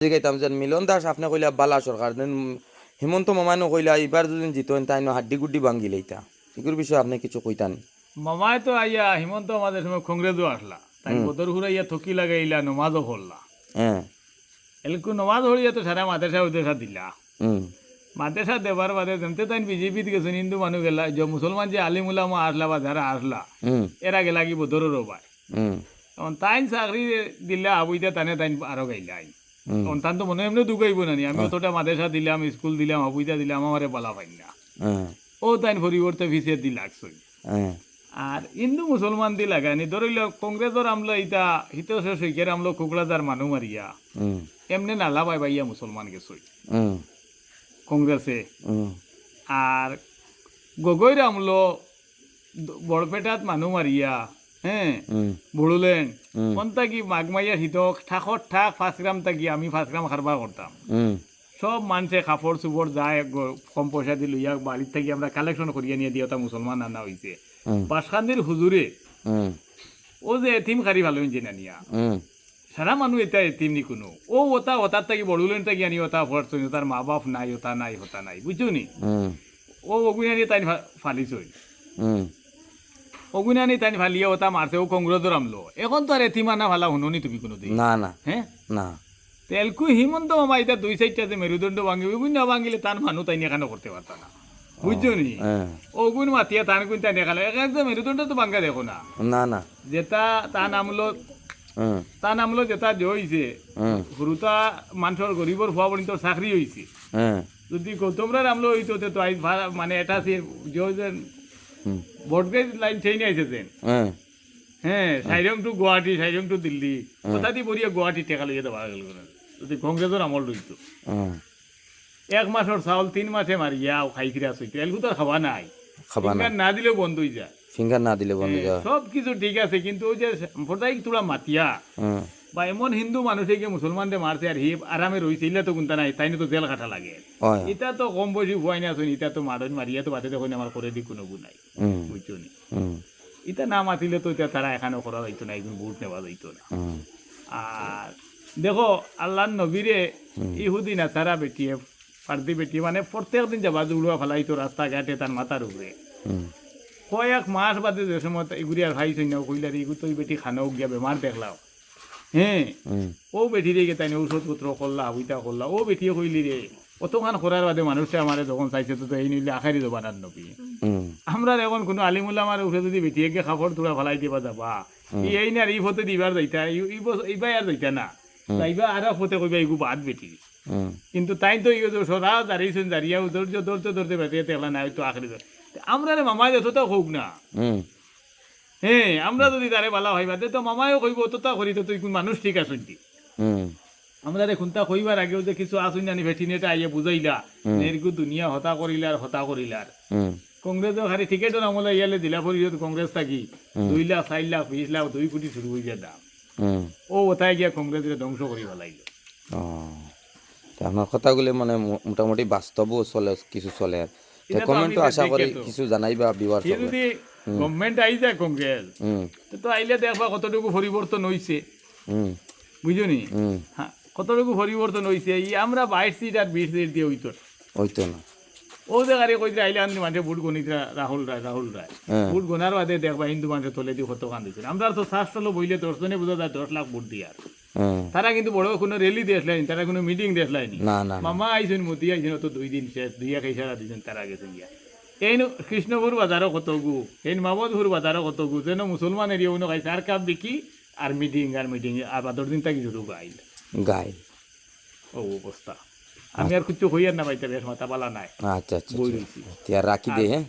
জিগাইতাম যে মিলন দাস আপনি কইলা বালা সরকার দেন হিমন্ত মামানো কইলা এবার যদি জিতেন তাই হাড্ডি গুড্ডি ভাঙ্গি লইতা এগুলোর বিষয়ে আপনি কিছু কইতান? মামায় তো আইয়া হিমন্ত আমাদের সময় কংগ্রেসও আসলা তাই বদর হুরাইয়া থকি লাগাইলা নমাজও পড়লা হ্যাঁ এলকু নমাজ হরিয়া তো সারা মাদ্রাসা উদ্দেশ্যা দিলা হুম মাদ্রাসা দেবার বাদে যেমতে তাই বিজেপিতে গেছেন হিন্দু মানুষ গেলা যে মুসলমান যে আলিম উলামা আসলা বা যারা আসলা হুম এরা গেলা কি বদরেরও ভাই হুম তখন তাইন চাকরি দিলে আবুইতে তানে তাইন আরো গাইলাই হুম তখন তান তো মনে এমনি দুগাইব না আমি অতটা মাদ্রাসা দিলাম স্কুল দিলাম আবুইতা দিলাম আমারে বলা পাই না হ্যাঁ ও তাইন পরিবর্তে ফিসে দি লাগছই হ্যাঁ আর হিন্দু মুসলমান দি লাগানি ধরিল কংগ্রেসের আমলা ইটা হিতেশ সৈকের আমলো কুকড়াদার মানুষ মারিয়া হুম এমনি নালা পাই পাইয়া মুসলমান গেছই হুম কংগ্রেসে হুম আর গগৈর আমলো বড়পেটাত মানুষ মারিয়া হ্যাঁ হুম বড়ুলেন কোন থাকি মাগমাইয়া হিতক ঠাকর ঠাক 5 গ্রাম থাকি আমি 5 গ্রাম খারবা করতাম হুম সব মানুষে কাপড় চুপড় যায় কম পয়সা দিল ইয়া বাড়ির থেকে আমরা কালেকশন করিয়া নিয়ে দিয়ে মুসলমান আনা হয়েছে বাসখান্দির হুজুরে হুম ও যে এতিম খারি ভালো হয়েছে না নিয়া হুম সারা মানুষ এটা এতিম নি কোনো ও ওতার থাকি বড়ুলেন থাকি আনি ওতা ফরছ তার মা বাপ নাই ওতা নাই বুঝছো নি হুম ও অগুনানি তাই ফালিছই হুম অগুনানি তাই ফালিয়া ওতা মারছে ও কংগ্রেসের আমলো এখন তো আর এতিম আনা ভালা শুনোনি তুমি কোনো দিন না না হ্যাঁ না তেলকু হিমন্ত মামা এটা 2 সাইডটা যে মেরুদণ্ড ভাঙিবে বুঝ না ভাঙিলে তার মানুষ তাই নিয়ে কেন করতে পারত না বুঝছো নি হ্যাঁ ওগুন মাতিয়া তান কুন তাই নিয়ে একদম মেরুদণ্ড তো ভাঙ্গা দেখো না না না যেটা হুম তার নামলো যেটা যে হয়েছে হুম হুরুতা মানুষের গরিবর হওয়া পর্যন্ত চাকরি হয়েছে হ্যাঁ যদি গৌতমরা নামলো হইতো তো আই মানে এটা সে যে হুম বটগেজ লাইন সেই নিয়ে আইছে যেন হ্যাঁ হ্যাঁ সাইরং টু গুয়াহাটি সাইরং টু দিল্লি কোথা দিয়ে বড়িয়া গুয়াহাটি টেকা লইয়া দেওয়া গেল যদি কংগ্রেসের আমল রইতো হুম 1 মাসের চাউল 3 মাসে মারিয়া খাই ফিরা চইতে এলগু তো খাওয়া নাই খাবা না না দিলেও বন্ধ হয়ে যায় ফিঙ্গার না দিলে বন্ধ যা সব কিছু ঠিক আছে কিন্তু ওই যে সাম্প্রদায়িক তোরা মাতিয়া হুম বা এমন হিন্দু মানুষে গিয়ে মুসলমানদের মারছে আর হি আরামে রয়েছে ইলা তো কোনটা নাই তাই তো জেল কাটা লাগে হয় এটা তো কম বয়সী ভয় না শুনি এটা তো মারিয়া তো বাতে দেখুন আমার করে দি কোনো গু নাই হুম বুঝছো নি হুম এটা না মাতিলে তো এটা তারা এখানে করা যাইতো না একদিন ভোট নেওয়া যাইতো না হুম আর দেখো আল্লাহ নবীরে ইহুদি না তারা বেটিয়ে পার্টি বেটিয়ে মানে প্রত্যেক দিন যাবা উড়ুয়া ফেলাইতো রাস্তাঘাটে তার মাথার উপরে হুম কয়েক মাস বাদে যে সময় এগুলি আর ভাই সৈন্য কইলার এগু তো বেটি খানাও গিয়া বেমার দেখলাও হ্যাঁ হুম ও বেটি রে তাই ঔষধপত্র করলা উইটা করলা ও বেটিয়ে কইলি রে অতখান করার বাদে মানুষটা আমার যখন চাইছে তো এই নিলে আখারি জবানার নবী হুম আমরা এখন কোনো আলিমুল্লা আমার উঠে যদি বেটিয়ে গিয়ে খাবার তোরা ফেলাই দিবা যাবা এই না এই ফতে দিবার যাইতা এইবার আর যাইতা না যাইবা আর ফতে কইবা এগু বাদ বেটি হুম কিন্তু তাই তো সরা দাঁড়িয়েছেন দাঁড়িয়ে ধরতে বেটিয়ে তেলা নাই তো আখারি আমরা রে মামাই যতটা হোক না হুম হ্যাঁ আমরা যদি তারে বালা হইবা তো মামায়ও কইব তোতা করি তো তুই কোন মানুষ ঠিক আছেন হুম আমরা দেখুন তা কইবার আগেও যে কিছু আসুন জানি ভেটিনেটা আইয়া বুঝাইলা এরকু দুনিয়া হতা করিলার হুম কংগ্রেসও খালি টিকেটও আমলে ইয়ালে দিলা পরিষদ কংগ্রেস থাকি 2 লাখ 4 লাখ 20 লাখ 2 কোটি শুরু হয়ে যায় দাম হুম ও ওটাই গিয়া কংগ্রেসের ধ্বংস করি ফেলাইল ও তা আমার কথাগুলি মানে মোটামুটি বাস্তবও চলে কিছু চলে আর কমেন্টও আশা করি কিছু জানাইবা বিওয়ার যদি গভর্নমেন্ট আই যায় কংগ্রেস হুম তো আইলে দেখবা কতটুকু পরিবর্তন হইছে হুম বুঝুনি হুম হ্যাঁ কতটুকু পরিবর্তন হয়েছে আমরা 22 সিট আর 20 সিট দিয়ে হইতো হইতো না ও জায়গায় কইতে আইলে আমি মানুষের ভোট গণিতরা রাহুল রায় ভোট গণার বাদে দেখবা হিন্দু মানুষের তলে দিয়ে কত কান দিচ্ছিল আমরা তো শাস্ত্র বইলে 10 জনে বোঝা যায় 10 লাখ ভোট দিয়ে আর তারা কিন্তু বড় কোনো রেলি দেখলাইনি তারা কোনো মিটিং দেখলাইনি না না মামা আইসেন মতি আইসেন তো 2 দিন শেষ 2 এক ইশারা দিয়েছেন তারা গেছেন গিয়া এই কৃষ্ণপুর বাজারও কত গু এই মামদপুর বাজারও কত গু যেন মুসলমান এরিয়া উনো খাইছে আর কাপ বিকি আর মিটিং আর 12 দিন থাকি শুরু গাইল গাই ও অবস্থা আমি আর কিছু হইয়ার না পাইতে বেশ মাথা বালা নাই আচ্ছা আচ্ছা বই রইছি রাখি দে হ্যাঁ